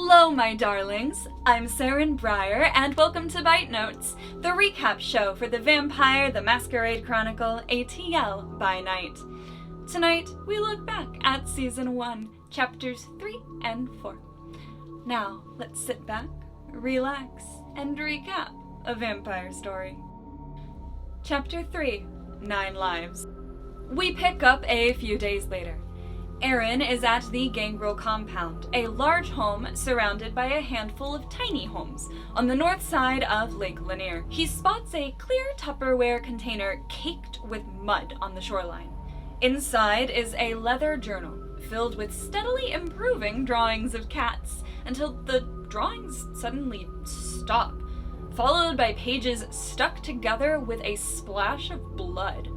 Hello, my darlings. I'm Saren Breyer, and welcome to Bite Notes, the recap show for the Vampire the Masquerade Chronicle ATL by Night. Tonight, we look back at Season 1, Chapters 3 and 4. Now, let's sit back, relax, and recap a vampire story. Chapter 3, 9 Lives. We pick up a few days later. Aaron is at the Gangrel compound, a large home surrounded by a handful of tiny homes on the north side of Lake Lanier. He spots a clear Tupperware container caked with mud on the shoreline. Inside is a leather journal filled with steadily improving drawings of cats until the drawings suddenly stop, followed by pages stuck together with a splash of blood.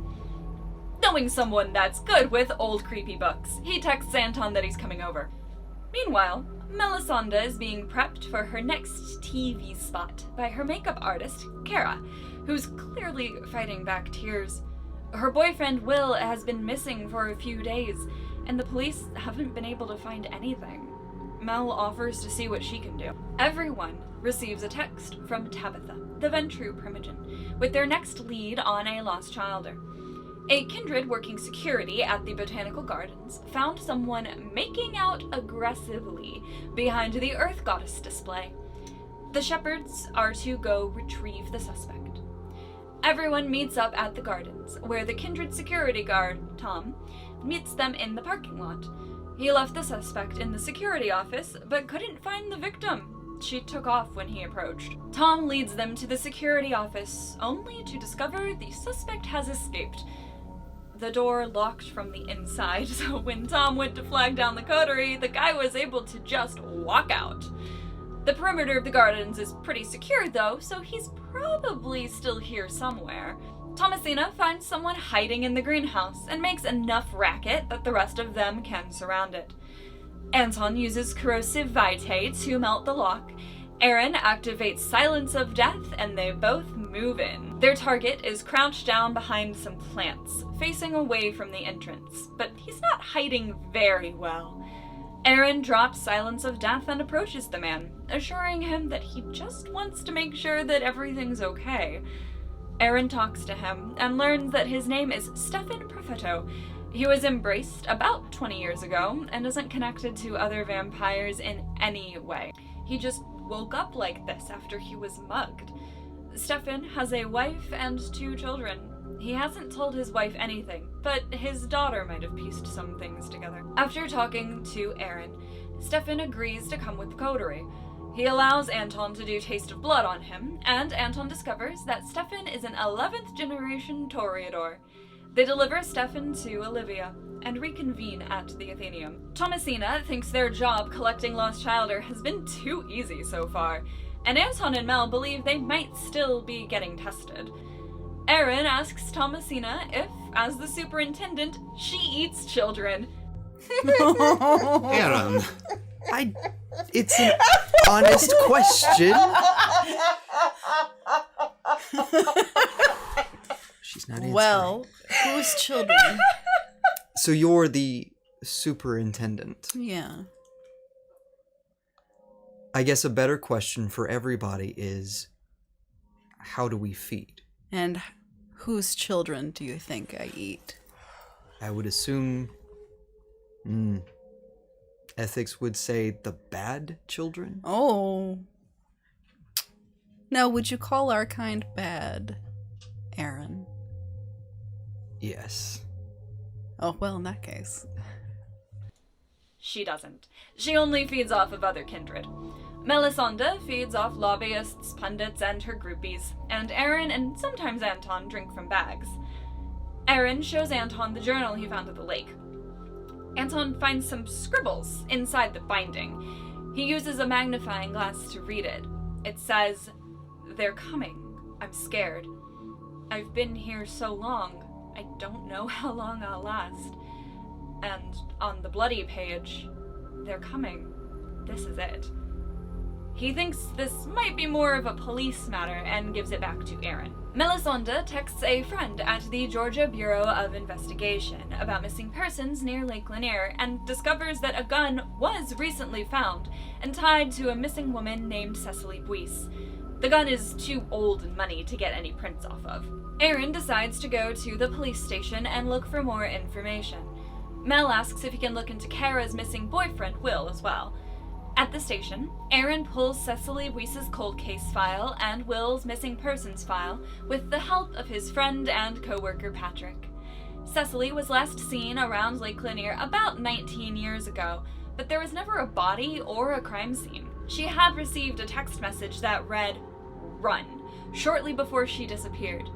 Knowing someone that's good with old creepy books, he texts Anton that he's coming over. Meanwhile, Melisande is being prepped for her next TV spot by her makeup artist, Kara, who's clearly fighting back tears. Her boyfriend, Will, has been missing for a few days, and the police haven't been able to find anything. Mel offers to see what she can do. Everyone receives a text from Tabitha, the Ventrue Primogen, with their next lead on a lost childer. A kindred working security at the Botanical Gardens found someone making out aggressively behind the Earth Goddess display. The shepherds are to go retrieve the suspect. Everyone meets up at the gardens, where the kindred security guard, Tom, meets them in the parking lot. He left the suspect in the security office, but couldn't find the victim. She took off when he approached. Tom leads them to the security office, only to discover the suspect has escaped. The door locked from the inside, so when Tom went to flag down the coterie, the guy was able to just walk out. The perimeter of the gardens is pretty secure though, so he's probably still here somewhere. Thomasina finds someone hiding in the greenhouse and makes enough racket that the rest of them can surround it. Anton uses corrosive vitae to melt the lock. Aaron activates Silence of Death, and they both move in. Their target is crouched down behind some plants, facing away from the entrance, but he's not hiding very well. Aaron drops Silence of Death and approaches the man, assuring him that he just wants to make sure that everything's okay. Aaron talks to him and learns that his name is Stefan Perfetto. He was embraced about 20 years ago and isn't connected to other vampires in any way. He just woke up like this after he was mugged. Stefan has a wife and 2 children. He hasn't told his wife anything, but his daughter might have pieced some things together. After talking to Aaron, Stefan agrees to come with the coterie. He allows Anton to do Taste of Blood on him, and Anton discovers that Stefan is an 11th generation Toreador. They deliver Stefan to Olivia and reconvene at the Athenaeum. Thomasina thinks their job collecting Lost Childer has been too easy so far, and Anton and Mel believe they might still be getting tested. Aaron asks Thomasina if, as the superintendent, she eats children. Aaron, it's an honest question. She's not answering. Well, whose children? So you're the superintendent. Yeah. I guess a better question for everybody is, how do we feed? And whose children do you think I eat? I would assume... ethics would say the bad children? Oh. Now, would you call our kind bad, Aaron? Yes. Oh, well, in that case. She doesn't. She only feeds off of other kindred. Melisande feeds off lobbyists, pundits, and her groupies, and Aaron and sometimes Anton drink from bags. Aaron shows Anton the journal he found at the lake. Anton finds some scribbles inside the binding. He uses a magnifying glass to read it. It says, "They're coming. I'm scared. I've been here so long, I don't know how long I'll last." And on the bloody page, "They're coming. This is it." He thinks this might be more of a police matter and gives it back to Aaron. Melisonde texts a friend at the Georgia Bureau of Investigation about missing persons near Lake Lanier and discovers that a gun was recently found and tied to a missing woman named Cecily Buisse. The gun is too old and money to get any prints off of. Aaron decides to go to the police station and look for more information. Mel asks if he can look into Kara's missing boyfriend, Will, as well. At the station, Aaron pulls Cecily Buisse's cold case file and Will's missing persons file with the help of his friend and co-worker Patrick. Cecily was last seen around Lake Lanier about 19 years ago, but there was never a body or a crime scene. She had received a text message that read, "Run," shortly before she disappeared.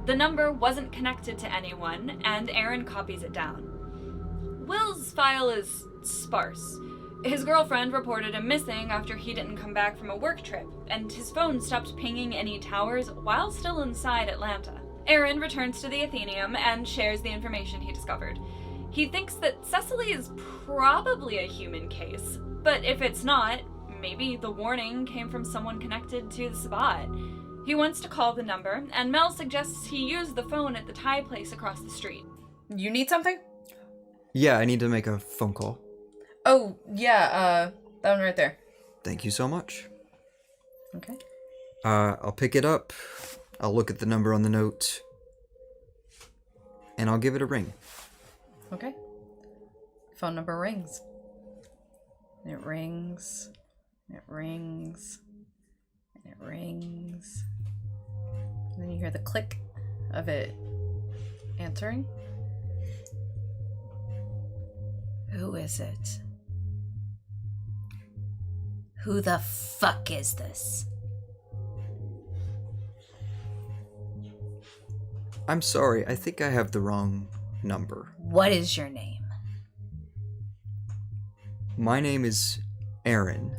The number wasn't connected to anyone, and Aaron copies it down. Will's file is sparse. His girlfriend reported him missing after he didn't come back from a work trip, and his phone stopped pinging any towers while still inside Atlanta. Aaron returns to the Athenaeum and shares the information he discovered. He thinks that Cecily is probably a human case, but if it's not, maybe the warning came from someone connected to the Sabbat. He wants to call the number, and Mel suggests he use the phone at the Thai place across the street. You need something? Yeah, I need to make a phone call. Oh, yeah, that one right there. Thank you so much. Okay. I'll pick it up. I'll look at the number on the note. And I'll give it a ring. Okay. Phone number rings. It rings. It rings. And it rings. And then you hear the click of it answering. Who is it? Who the fuck is this? I'm sorry, I think I have the wrong number. What is your name? My name is Aaron.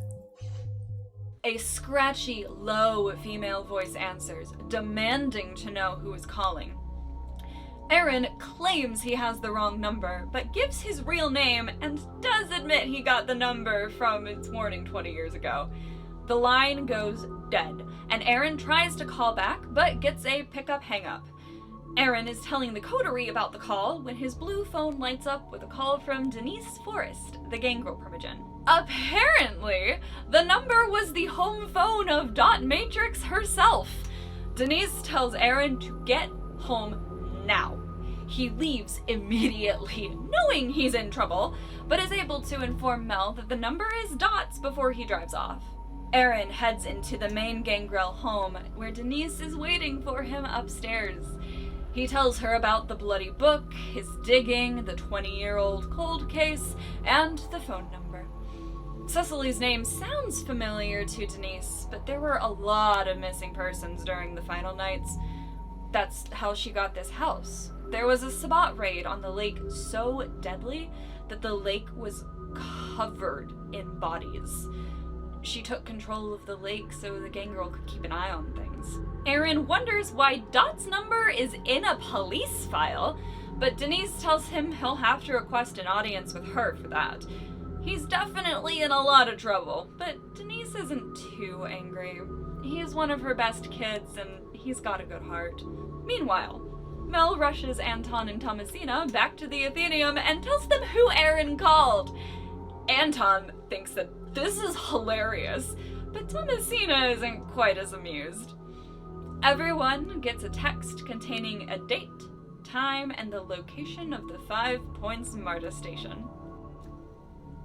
A scratchy, low female voice answers, demanding to know who is calling. Aaron claims he has the wrong number, but gives his real name and does admit he got the number from its warning 20 years ago. The line goes dead, and Aaron tries to call back, but gets a pickup hang-up. Aaron is telling the coterie about the call when his blue phone lights up with a call from Denise Forrest, the Gangrel Primogen. Apparently, the number was the home phone of Dot Matrix herself. Denise tells Aaron to get home now. He leaves immediately, knowing he's in trouble, but is able to inform Mel that the number is Dot's before he drives off. Aaron heads into the main Gangrel home, where Denise is waiting for him upstairs. He tells her about the bloody book, his digging, the 20-year-old cold case, and the phone number. Cecily's name sounds familiar to Denise, but there were a lot of missing persons during the final nights. That's how she got this house. There was a Sabbat raid on the lake so deadly that the lake was covered in bodies. She took control of the lake so the Gangrel could keep an eye on things. Aaron wonders why Dot's number is in a police file, but Denise tells him he'll have to request an audience with her for that. He's definitely in a lot of trouble, but Denise isn't too angry. He is one of her best kids, and he's got a good heart. Meanwhile, Mel rushes Anton and Thomasina back to the Athenaeum and tells them who Aaron called. Anton thinks that this is hilarious, but Thomasina isn't quite as amused. Everyone gets a text containing a date, time, and the location of the 5 Points MARTA station.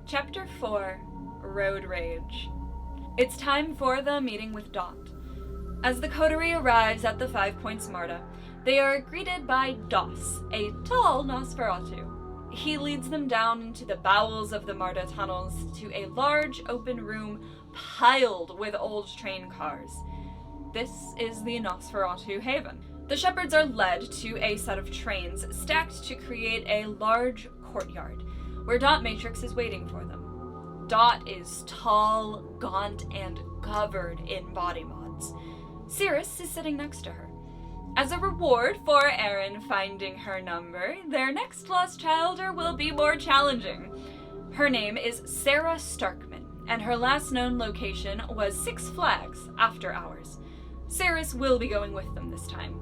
Chapter 4, Road Rage. It's time for the meeting with Dot. As the coterie arrives at the 5 Points MARTA, they are greeted by Doss, a tall Nosferatu. He leads them down into the bowels of the MARTA tunnels to a large open room piled with old train cars. This is the Nosferatu Haven. The shepherds are led to a set of trains stacked to create a large courtyard, where Dot Matrix is waiting for them. Dot is tall, gaunt, and covered in body mods. Cirrus is sitting next to her. As a reward for Aaron finding her number, their next lost childer will be more challenging. Her name is Sarah Starkman, and her last known location was Six Flags After Hours. Cirrus will be going with them this time.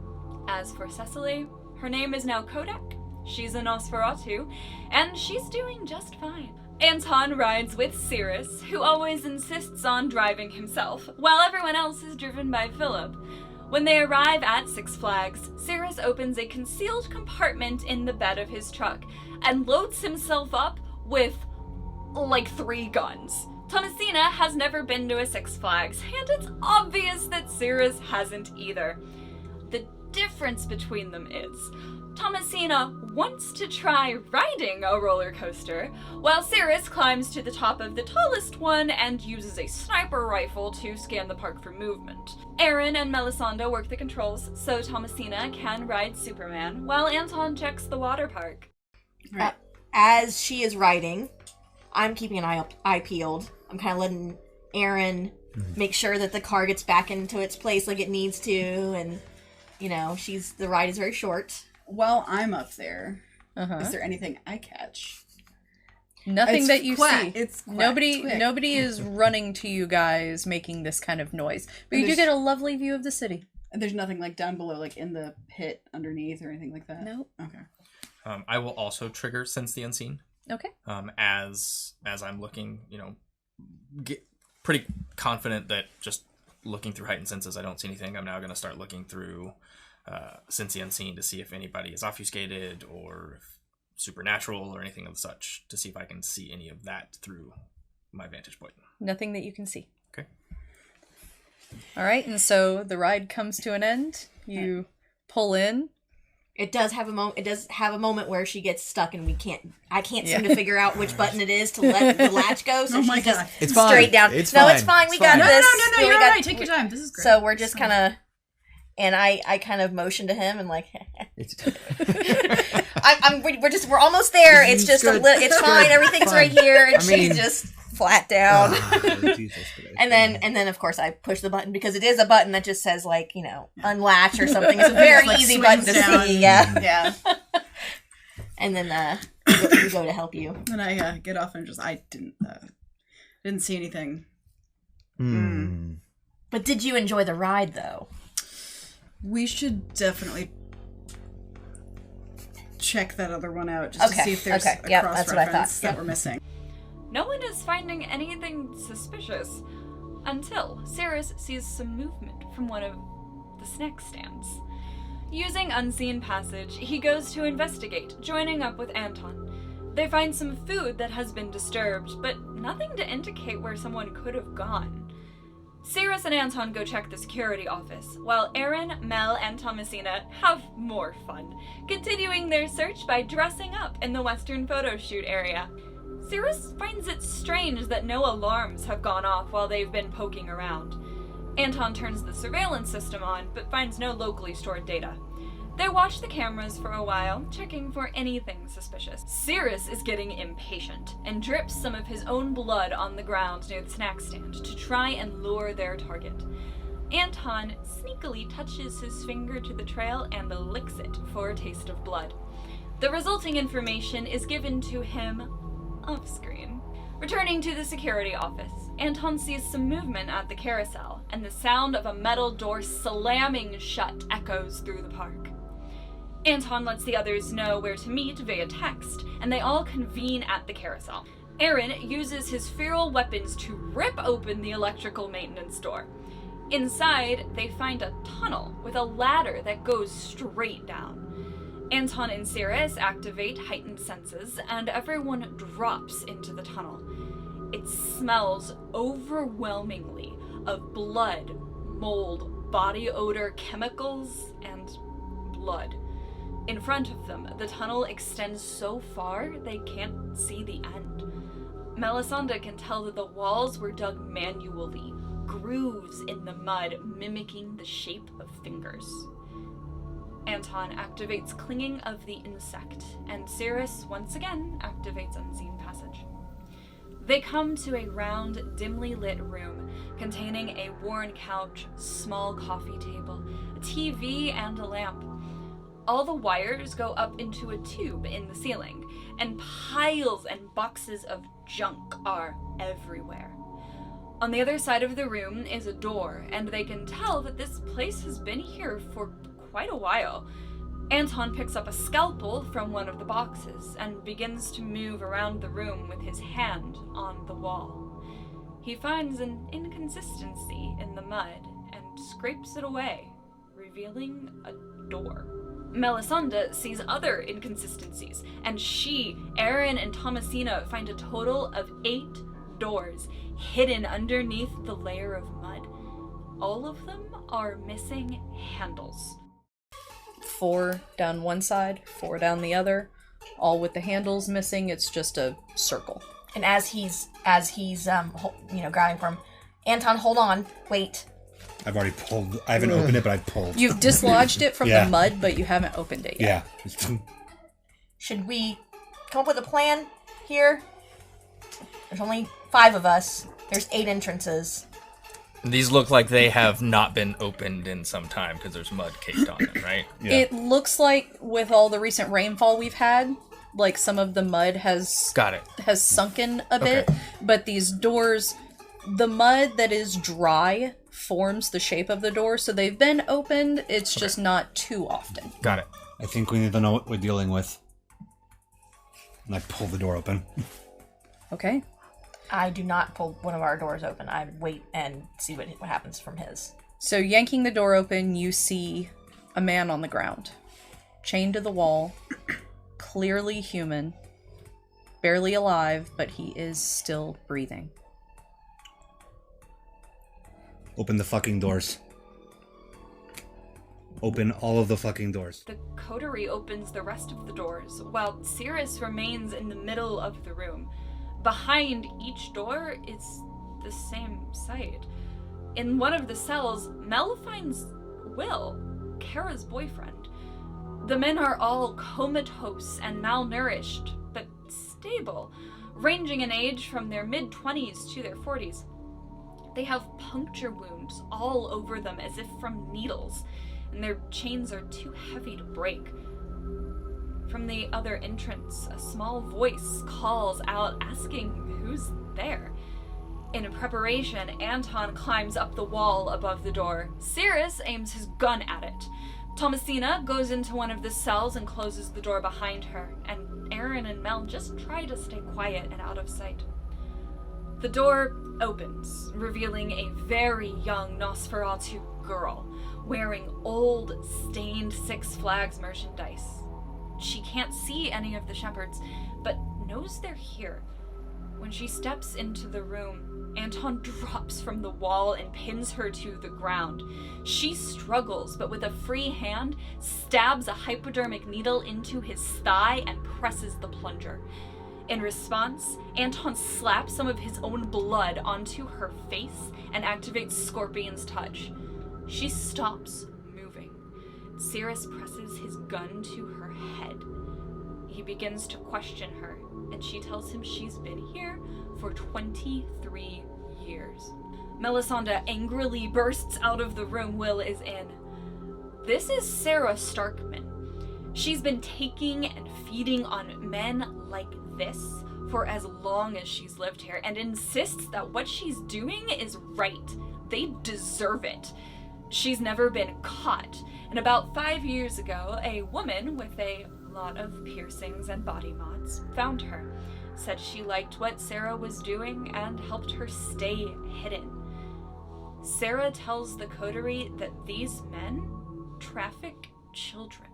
As for Cecily, her name is now Kodak. She's a Nosferatu, and she's doing just fine. Anton rides with Cirrus, who always insists on driving himself, while everyone else is driven by Philip. When they arrive at Six Flags, Cirrus opens a concealed compartment in the bed of his truck and loads himself up with, like, 3 guns. Thomasina has never been to a Six Flags, and it's obvious that Cirrus hasn't either. The difference between them is, Thomasina wants to try riding a roller coaster, while Cirrus climbs to the top of the tallest one and uses a sniper rifle to scan the park for movement. Aaron and Melisande work the controls so Thomasina can ride Superman, while Anton checks the water park. Right. As she is riding, I'm keeping an eye peeled. I'm kind of letting Aaron make sure that the car gets back into its place like it needs to, and, you know, the ride is very short. While I'm up there, Uh-huh. is there anything I catch? Nothing It's that you quiet. see. It's quiet. Nobody Quick. nobody is running to you guys making this kind of noise. But you do There's- get a lovely view of the city. And there's nothing like down below, like in the pit underneath or anything like that? Nope. Okay. I will also trigger Sense the Unseen. Okay. As I'm looking, get pretty confident that just looking through heightened senses, I don't see anything. I'm now going to start looking through Sense the Unseen to see if anybody is obfuscated or if supernatural or anything of such, to see if I can see any of that through my vantage point. Nothing that you can see. Okay. All right, and so the ride comes to an end. You pull in. It does have a moment. It does have a moment where she gets stuck, and I can't seem to figure out which button it is to let the latch go. So Oh my she's just God. It's straight fine. down. It's no, fine. it's fine. We It's got fine. No, this. you're We all got- right. Take your time. This is great. So we're just kind of, and I kind of motion to him and like, we're almost there. It's just good. it's fine. Everything's Fine. right here, and I mean- she's just flat down. Jesus, And then of course I push the button because it is a button that just says like, unlatch or something. It's a very Like easy button to swings down. see. Yeah. Yeah. And then we go to help you. And I get off and I didn't see anything. But did you enjoy the ride though? We should definitely check that other one out just to see if there's a Yep, that's what I cross-reference thought. that we're missing. No one is finding anything suspicious until Cirrus sees some movement from one of the snack stands. Using Unseen Passage, he goes to investigate, joining up with Anton. They find some food that has been disturbed, but nothing to indicate where someone could have gone. Cirrus and Anton go check the security office, while Aaron, Mel, and Thomasina have more fun, continuing their search by dressing up in the Western photo shoot area. Cirrus finds it strange that no alarms have gone off while they've been poking around. Anton turns the surveillance system on, but finds no locally stored data. They watch the cameras for a while, checking for anything suspicious. Cirrus is getting impatient and drips some of his own blood on the ground near the snack stand to try and lure their target. Anton sneakily touches his finger to the trail and licks it for a taste of blood. The resulting information is given to him off-screen. Returning to the security office, Anton sees some movement at the carousel, and the sound of a metal door slamming shut echoes through the park. Anton lets the others know where to meet via text, and they all convene at the carousel. Aaron uses his feral weapons to rip open the electrical maintenance door. Inside, they find a tunnel with a ladder that goes straight down. Anton and Cirrus activate heightened senses, and everyone drops into the tunnel. It smells overwhelmingly of blood, mold, body odor, chemicals, and blood. In front of them, the tunnel extends so far they can't see the end. Melisande can tell that the walls were dug manually, grooves in the mud mimicking the shape of fingers. Anton activates Clinging of the Insect, and Cirrus once again activates Unseen Passage. They come to a round, dimly lit room containing a worn couch, small coffee table, a TV, and a lamp. All the wires go up into a tube in the ceiling, and piles and boxes of junk are everywhere. On the other side of the room is a door, and they can tell that this place has been here for quite a while. Anton picks up a scalpel from one of the boxes and begins to move around the room with his hand on the wall. He finds an inconsistency in the mud and scrapes it away, revealing a door. Melisande sees other inconsistencies, and she, Aaron, and Thomasina find a total of 8 doors hidden underneath the layer of mud. All of them are missing handles. 4 down one side, 4 down the other, all with the handles missing. It's just a circle. And as he's grabbing for him, Anton, hold on, wait. I've already pulled. I haven't opened it, but I've pulled. You've dislodged it from Yeah. the mud, but you haven't opened it yet. Yeah. Should we come up with a plan here? There's only 5 of us. There's 8 entrances. These look like they have not been opened in some time because there's mud caked on them, right? Yeah. It looks like with all the recent rainfall we've had, like some of the mud has Got it. sunken a bit, but these doors, the mud that is dry forms the shape of the door, so they've been opened. It's just not too often. Got it. I think we need to know what we're dealing with. And I pull the door open. Okay. I do not pull one of our doors open. I wait and see what happens from his. So yanking the door open, you see a man on the ground, chained to the wall, clearly human, barely alive, but he is still breathing. Open the fucking doors. Open all of the fucking doors. The coterie opens the rest of the doors, while Cirrus remains in the middle of the room. Behind each door is the same sight. In one of the cells, Mel finds Will, Kara's boyfriend. The men are all comatose and malnourished, but stable, ranging in age from their mid-20s to their 40s. They have puncture wounds all over them as if from needles, and their chains are too heavy to break. From the other entrance, a small voice calls out, asking who's there. In preparation, Anton climbs up the wall above the door. Cirrus aims his gun at it. Thomasina goes into one of the cells and closes the door behind her, and Aaron and Mel just try to stay quiet and out of sight. The door opens, revealing a very young Nosferatu girl, wearing old, stained Six Flags merchandise. She can't see any of the shepherds, but knows they're here. When she steps into the room, Anton drops from the wall and pins her to the ground. She struggles, but with a free hand, stabs a hypodermic needle into his thigh and presses the plunger. In response, Anton slaps some of his own blood onto her face and activates Scorpion's touch. She stops moving. Cirrus presses his gun to her head. He begins to question her, and she tells him she's been here for 23 years. Melisande angrily bursts out of the room Will is in. This is Sarah Starkman. She's been taking and feeding on men like this for as long as she's lived here, and insists that what she's doing is right. They deserve it. She's never been caught, and about 5 years ago, a woman with a lot of piercings and body mods found her, said she liked what Sarah was doing, and helped her stay hidden. Sarah tells the coterie that these men traffic children.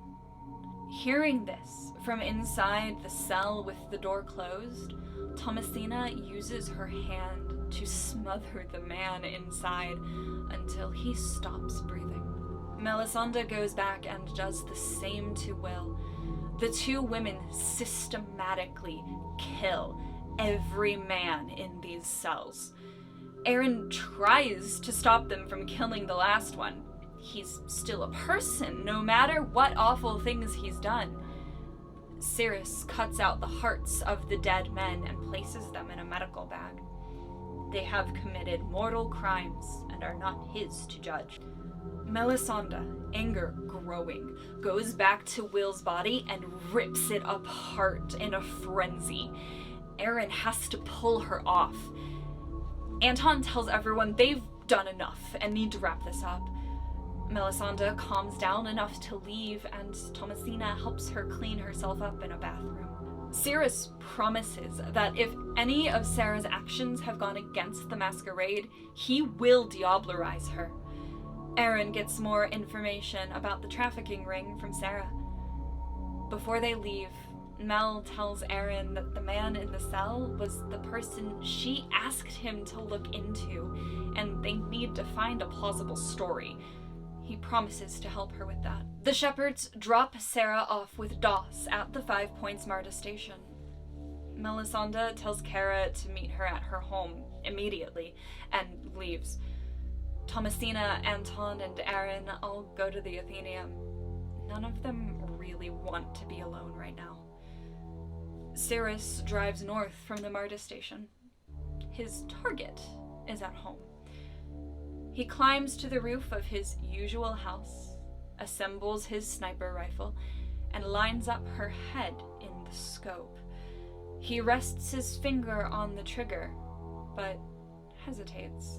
Hearing this from inside the cell with the door closed, Thomasina uses her hand to smother the man inside until he stops breathing. Melisande goes back and does the same to Will. The two women systematically kill every man in these cells. Aaron tries to stop them from killing the last one. He's still a person, no matter what awful things he's done. Cirrus cuts out the hearts of the dead men and places them in a medical bag. They have committed mortal crimes and are not his to judge. Melisande, anger growing, goes back to Will's body and rips it apart in a frenzy. Aaron has to pull her off. Anton tells everyone they've done enough and need to wrap this up. Melisande calms down enough to leave, and Thomasina helps her clean herself up in a bathroom. Cyrus promises that if any of Sarah's actions have gone against the masquerade, he will diablerize her. Aaron gets more information about the trafficking ring from Sarah. Before they leave, Mel tells Aaron that the man in the cell was the person she asked him to look into, and they need to find a plausible story. He promises to help her with that. The Shepherds drop Sarah off with Doss at the 5 Points MARTA station. Melisande tells Kara to meet her at her home immediately and leaves. Thomasina, Anton, and Aaron all go to the Athenaeum. None of them really want to be alone right now. Cyrus drives north from the MARTA station. His target is at home. He climbs to the roof of his usual house, assembles his sniper rifle, and lines up her head in the scope. He rests his finger on the trigger, but hesitates.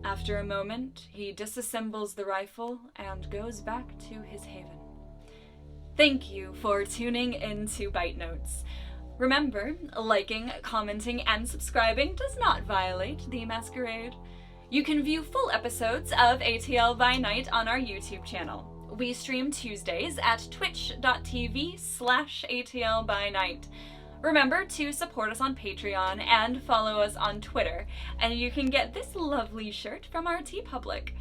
After a moment, he disassembles the rifle and goes back to his haven. Thank you for tuning in to Bite Notes. Remember, liking, commenting, and subscribing does not violate the masquerade. You can view full episodes of ATL by Night on our YouTube channel. We stream Tuesdays at twitch.tv/ATL by Night. Remember to support us on Patreon and follow us on Twitter, and you can get this lovely shirt from our TeePublic.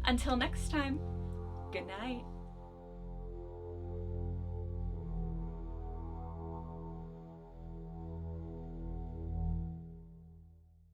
Until next time, good night.